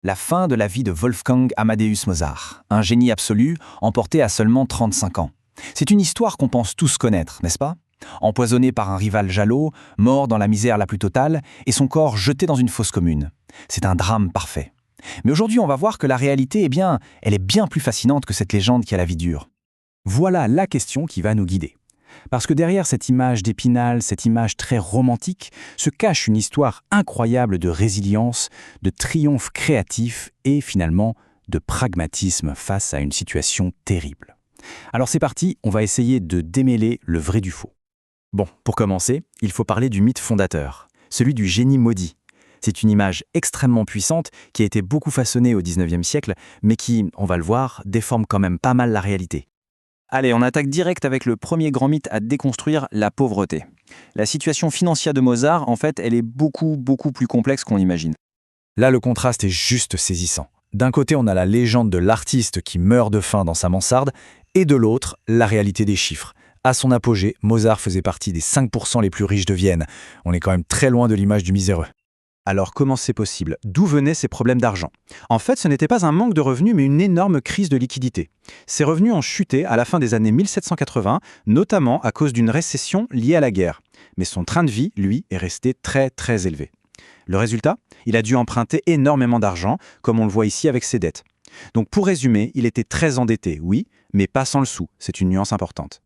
La fin de la vie de Wolfgang Amadeus Mozart, un génie absolu, emporté à seulement 35 ans. C'est une histoire qu'on pense tous connaître, n'est-ce pas? Empoisonné par un rival jaloux, mort dans la misère la plus totale, et son corps jeté dans une fosse commune. C'est un drame parfait. Mais aujourd'hui, on va voir que la réalité, elle est bien plus fascinante que cette légende qui a la vie dure. Voilà la question qui va nous guider. Parce que derrière cette image d'Épinal, cette image très romantique, se cache une histoire incroyable de résilience, de triomphe créatif et finalement de pragmatisme face à une situation terrible. Alors c'est parti, on va essayer de démêler le vrai du faux. Bon, pour commencer, il faut parler du mythe fondateur, celui du génie maudit. C'est une image extrêmement puissante qui a été beaucoup façonnée au XIXe siècle, mais qui, on va le voir, déforme quand même pas mal la réalité. Allez, on attaque direct avec le premier grand mythe à déconstruire, la pauvreté. La situation financière de Mozart, en fait, elle est beaucoup plus complexe qu'on l'imagine. Là, le contraste est juste saisissant. D'un côté, on a la légende de l'artiste qui meurt de faim dans sa mansarde, et de l'autre, la réalité des chiffres. À son apogée, Mozart faisait partie des 5% les plus riches de Vienne. On est quand même très loin de l'image du miséreux. Alors comment c'est possible? D'où venaient ces problèmes d'argent? En fait, ce n'était pas un manque de revenus, mais une énorme crise de liquidité. Ces revenus ont chuté à la fin des années 1780, notamment à cause d'une récession liée à la guerre. Mais son train de vie, lui, est resté très élevé. Le résultat? Il a dû emprunter énormément d'argent, comme on le voit ici avec ses dettes. Donc pour résumer, il était très endetté, oui, mais pas sans le sou, c'est une nuance importante.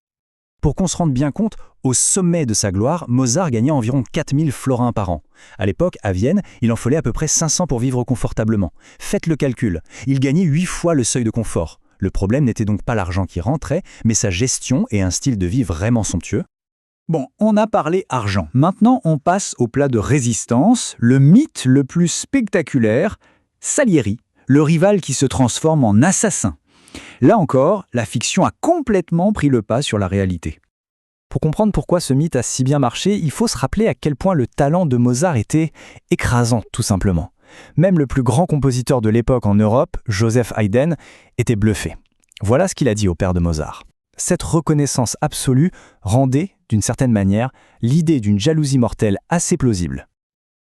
Pour qu'on se rende bien compte, au sommet de sa gloire, Mozart gagnait environ 4000 florins par an. À l'époque, à Vienne, il en fallait à peu près 500 pour vivre confortablement. Faites le calcul, il gagnait 8 fois le seuil de confort. Le problème n'était donc pas l'argent qui rentrait, mais sa gestion et un style de vie vraiment somptueux. Bon, on a parlé argent. Maintenant, on passe au plat de résistance, le mythe le plus spectaculaire, Salieri, le rival qui se transforme en assassin. Là encore, la fiction a complètement pris le pas sur la réalité. Pour comprendre pourquoi ce mythe a si bien marché, il faut se rappeler à quel point le talent de Mozart était écrasant, tout simplement. Même le plus grand compositeur de l'époque en Europe, Joseph Haydn, était bluffé. Voilà ce qu'il a dit au père de Mozart. Cette reconnaissance absolue rendait, d'une certaine manière, l'idée d'une jalousie mortelle assez plausible.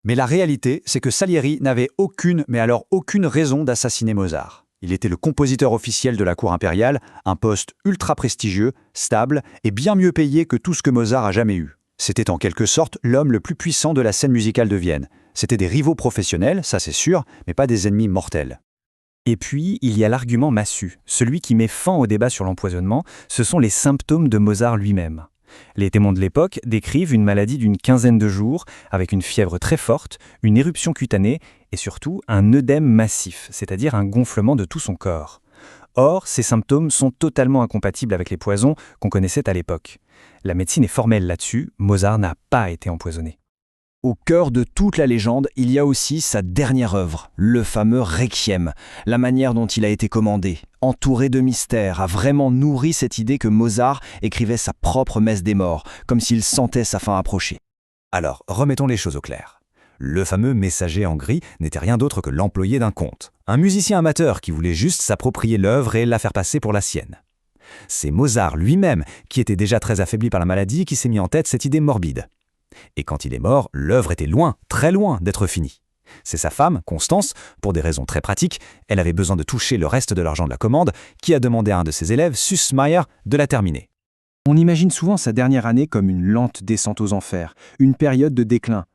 Mais la réalité, c'est que Salieri n'avait aucune raison d'assassiner Mozart. Il était le compositeur officiel de la cour impériale, un poste ultra prestigieux, stable et bien mieux payé que tout ce que Mozart a jamais eu. C'était en quelque sorte l'homme le plus puissant de la scène musicale de Vienne. C'étaient des rivaux professionnels, ça c'est sûr, mais pas des ennemis mortels. Et puis, il y a l'argument massu, celui qui met fin au débat sur l'empoisonnement, ce sont les symptômes de Mozart lui-même. Les témoins de l'époque décrivent une maladie d'une quinzaine de jours, avec une fièvre très forte, une éruption cutanée et surtout un œdème massif, c'est-à-dire un gonflement de tout son corps. Or, ces symptômes sont totalement incompatibles avec les poisons qu'on connaissait à l'époque. La médecine est formelle là-dessus, Mozart n'a pas été empoisonné. Au cœur de toute la légende, il y a aussi sa dernière œuvre, le fameux Requiem. La manière dont il a été commandé, entouré de mystères, a vraiment nourri cette idée que Mozart écrivait sa propre messe des morts, comme s'il sentait sa fin approcher. Alors, remettons les choses au clair. Le fameux messager en gris n'était rien d'autre que l'employé d'un conte. Un musicien amateur qui voulait juste s'approprier l'œuvre et la faire passer pour la sienne. C'est Mozart lui-même, qui était déjà très affaibli par la maladie, qui s'est mis en tête cette idée morbide. Et quand il est mort, l'œuvre était loin, très loin d'être finie. C'est sa femme, Constance, pour des raisons très pratiques, elle avait besoin de toucher le reste de l'argent de la commande, qui a demandé à un de ses élèves, Süssmayr, de la terminer. On imagine souvent sa dernière année comme une lente descente aux enfers, une période de déclin.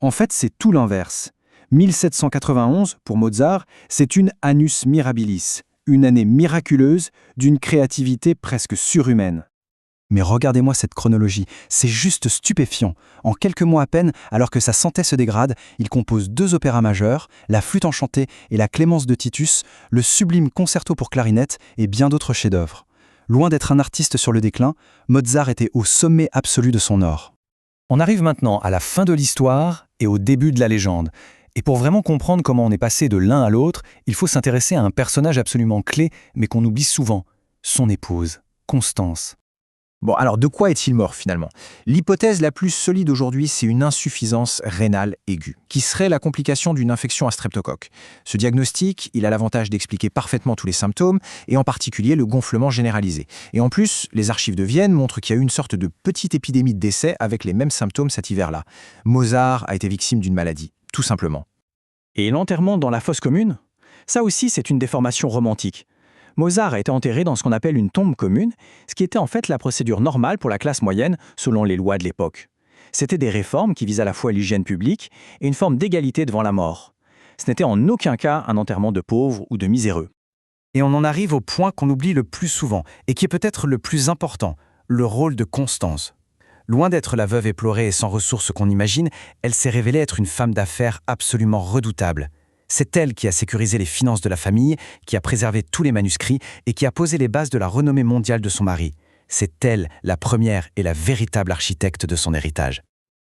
En fait, c'est tout l'inverse. 1791, pour Mozart, c'est une annus mirabilis, une année miraculeuse d'une créativité presque surhumaine. Mais regardez-moi cette chronologie, c'est juste stupéfiant. En quelques mois à peine, alors que sa santé se dégrade, il compose 2 opéras majeurs, la Flûte enchantée et la Clémence de Titus, le sublime concerto pour clarinette et bien d'autres chefs-d'œuvre. Loin d'être un artiste sur le déclin, Mozart était au sommet absolu de son art. On arrive maintenant à la fin de l'histoire et au début de la légende. Et pour vraiment comprendre comment on est passé de l'un à l'autre, il faut s'intéresser à un personnage absolument clé, mais qu'on oublie souvent, son épouse, Constance. Bon, alors de quoi est-il mort finalement? L'hypothèse la plus solide aujourd'hui, c'est une insuffisance rénale aiguë, qui serait la complication d'une infection à streptocoque. Ce diagnostic, il a l'avantage d'expliquer parfaitement tous les symptômes, et en particulier le gonflement généralisé. Et en plus, les archives de Vienne montrent qu'il y a eu une sorte de petite épidémie de décès avec les mêmes symptômes cet hiver-là. Mozart a été victime d'une maladie, tout simplement. Et l'enterrement dans la fosse commune? Ça aussi, c'est une déformation romantique. Mozart a été enterré dans ce qu'on appelle une tombe commune, ce qui était en fait la procédure normale pour la classe moyenne selon les lois de l'époque. C'était des réformes qui visent à la fois l'hygiène publique et une forme d'égalité devant la mort. Ce n'était en aucun cas un enterrement de pauvres ou de miséreux. Et on en arrive au point qu'on oublie le plus souvent, et qui est peut-être le plus important, le rôle de Constance. Loin d'être la veuve éplorée et sans ressources qu'on imagine, elle s'est révélée être une femme d'affaires absolument redoutable. C'est elle qui a sécurisé les finances de la famille, qui a préservé tous les manuscrits et qui a posé les bases de la renommée mondiale de son mari. C'est elle, la première et la véritable architecte de son héritage.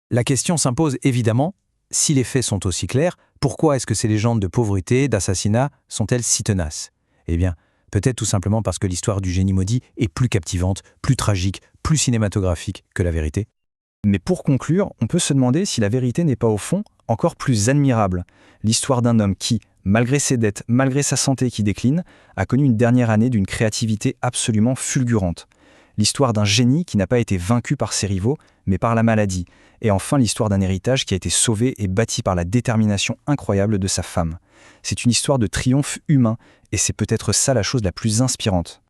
La question s'impose évidemment, si les faits sont aussi clairs, pourquoi est-ce que ces légendes de pauvreté, d'assassinat, sont-elles si tenaces? Eh bien, peut-être tout simplement parce que l'histoire du génie maudit est plus captivante, plus tragique, plus cinématographique que la vérité. Mais pour conclure, on peut se demander si la vérité n'est pas au fond encore plus admirable. L'histoire d'un homme qui, malgré ses dettes, malgré sa santé qui décline, a connu une dernière année d'une créativité absolument fulgurante. L'histoire d'un génie qui n'a pas été vaincu par ses rivaux, mais par la maladie. Et enfin l'histoire d'un héritage qui a été sauvé et bâti par la détermination incroyable de sa femme. C'est une histoire de triomphe humain, et c'est peut-être ça la chose la plus inspirante.